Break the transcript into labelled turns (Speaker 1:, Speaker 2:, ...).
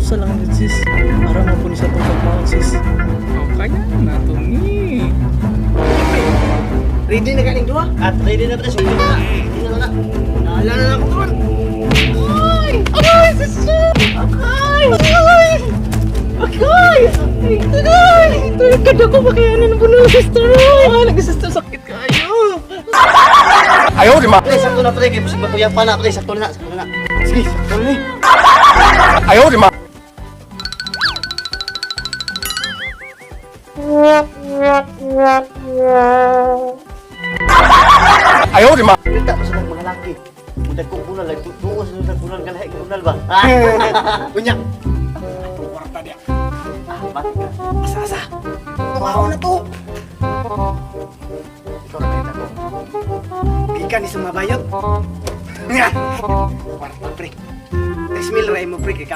Speaker 1: usa lang yun, sis. Para mo sa pagkakao, sis.
Speaker 2: Kaya na to ni.
Speaker 3: Ready na galing dua? At ready na pre, sulit na. Hindi na na. Naalala na ako doon. Ay! Ay! Sister! Ay! Ay! Ay! Ay! Tulad ako makayanan ng buno, sister. Ay! Nag-sister, sakit kayo.
Speaker 4: Ayaw, di ma.
Speaker 3: Pre, sakto na pre. Kaya pusing bakuyang pa na. Pre, sakto na. Sakto na. Sige, sakto na eh.
Speaker 4: Ayaw, di ma. Ayaw, di ma.
Speaker 3: Kita pa sa mga laki. Mudah kong kunal. Tungo sa kunal. Galahik kunal ba? Punya. Warta dia. Mati ka. Asa-asa. Tumahaw na to. Ikaw na kita ko. Bika ni sumabayot. Warta pre. 3,000 ray mo pre.